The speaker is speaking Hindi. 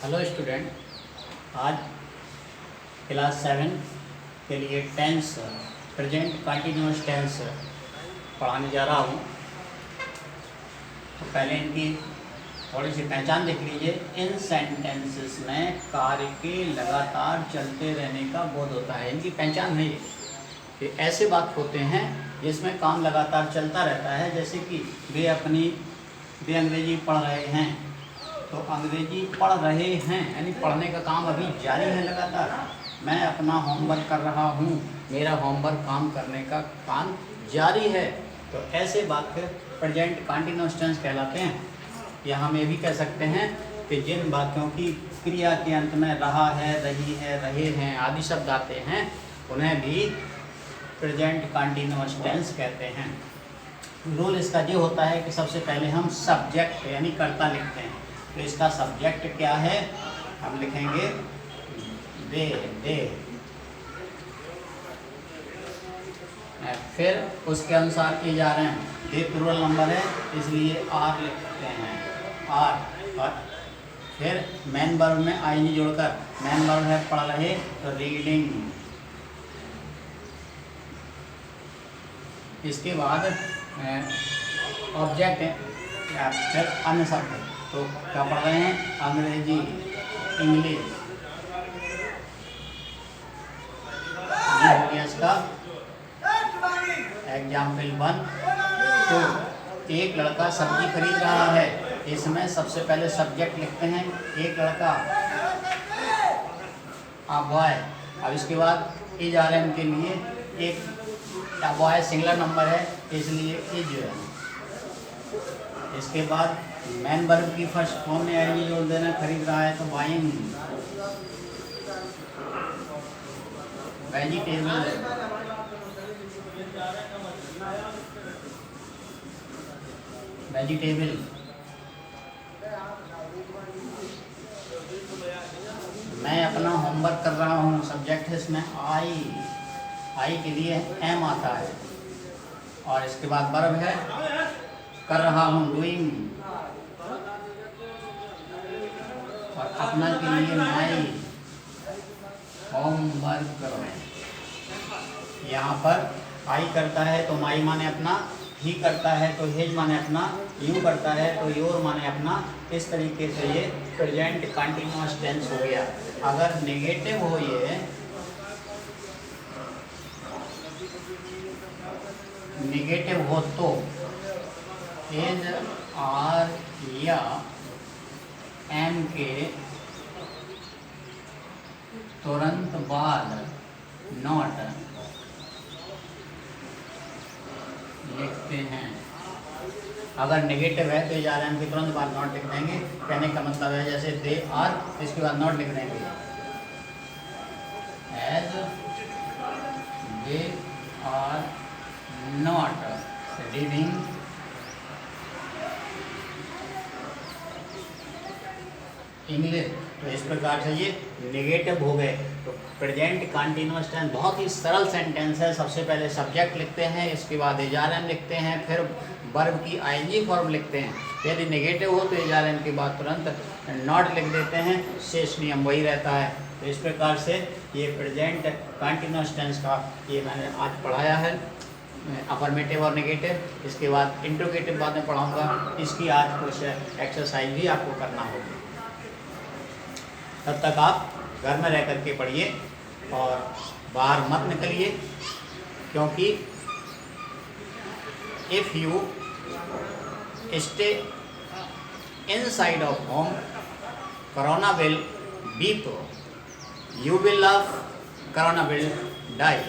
हेलो स्टूडेंट, आज क्लास 7 के लिए टेंस प्रेजेंट कंटिन्यूअस टेंस पढ़ाने जा रहा हूँ। तो पहले इनकी थोड़ी सी पहचान देख लीजिए। इन सेंटेंसेस में कार्य के लगातार चलते रहने का बोध होता है। इनकी पहचान है ये कि ऐसे बात होते हैं जिसमें काम लगातार चलता रहता है। जैसे कि वे अंग्रेजी पढ़ रहे हैं, तो अंग्रेजी पढ़ रहे हैं यानी पढ़ने का काम अभी जारी है लगातार। मैं अपना होमवर्क कर रहा हूँ, मेरा होमवर्क काम करने का काम जारी है। तो ऐसे वाक्य प्रेजेंट कंटिन्यूअस टेंस कहलाते हैं। या हम ये भी कह सकते हैं कि जिन वाक्यों की क्रिया के अंत में रहा है, रही है, रहे हैं आदि शब्द आते हैं उन्हें भी प्रेजेंट कंटिन्यूअस टेंस कहते हैं। रूल इसका ये होता है कि सबसे पहले हम सब्जेक्ट यानी कर्ता लिखते हैं। तो इसका सब्जेक्ट क्या है, हम लिखेंगे दे। फिर उसके अनुसार किए जा रहे हैं। दे प्लूरल नंबर है इसलिए आर लिखते हैं, आर। और फिर मेन वर्ब में आईएनजी जोड़कर, मेन वर्ब है पढ़ रहे तो रीडिंग। इसके बाद ऑब्जेक्ट है, फिर अन्य शब्द। तो क्या पढ़ रहे हैं, अंग्रेजी, इंग्लिश। ये हो गया इसका एग्जाम्पल 1। तो एक लड़का सब्जी खरीद रहा है, इसमें सबसे पहले सब्जेक्ट लिखते हैं एक लड़का, आ बॉय। अब इसके बाद इज आर एम के लिए एक बॉय सिंगुलर नंबर है इसलिए इज। इसके बाद मेन वर्ब की फर्स्ट फॉर्म में आएगी जोड़ देना, खरीद रहा है तो बाइंग। Vegetable, vegetable. मैं अपना होमवर्क कर रहा हूँ, सब्जेक्ट है इसमें आई के लिए एम आता है। और इसके बाद वर्ब है कर रहा हूँ, डूइंग। और अपना के लिए माई, होमवर्क करो। यहाँ पर आई करता है तो माई माने अपना, ही करता है तो हिज माने अपना, यू करता है तो योर माने अपना। इस तरीके से ये प्रेजेंट कंटिन्यूअस टेंस हो गया। अगर नेगेटिव हो ये, नेगेटिव हो तो इज, आर या एम के तुरंत बाद नॉट लिखते हैं। अगर नेगेटिव है तो इज आर एम के तुरंत बाद नॉट लिख देंगे। कहने का मतलब है जैसे दे आर, इसके बाद नॉट लिख देंगे, as they are not reading English. तो इस प्रकार से ये नेगेटिव हो गए। तो प्रेजेंट कंटिन्यूअस टेंस बहुत ही सरल सेंटेंस है। सबसे पहले सब्जेक्ट लिखते हैं, इसके बाद इज आर एम लिखते हैं, फिर वर्ब की आईएनजी फॉर्म लिखते हैं। यदि नेगेटिव हो तो इज आर एम के बाद तुरंत नॉट लिख देते हैं। शेष नियम वही रहता है। तो इस प्रकार से ये प्रेजेंट कंटिन्यूअस टेंस का ये मैंने आज पढ़ाया है, अफर्मेटिव और नेगेटिव। इसके बाद इंट्रोगेटिव बाद में पढ़ाऊँगा। इसकी आज कुछ एक्सरसाइज भी आपको करना होगी। तब तक आप घर में रह करके पढ़िए और बाहर मत निकलिए, क्योंकि if you stay inside of home, corona will beep, you will love, corona will die.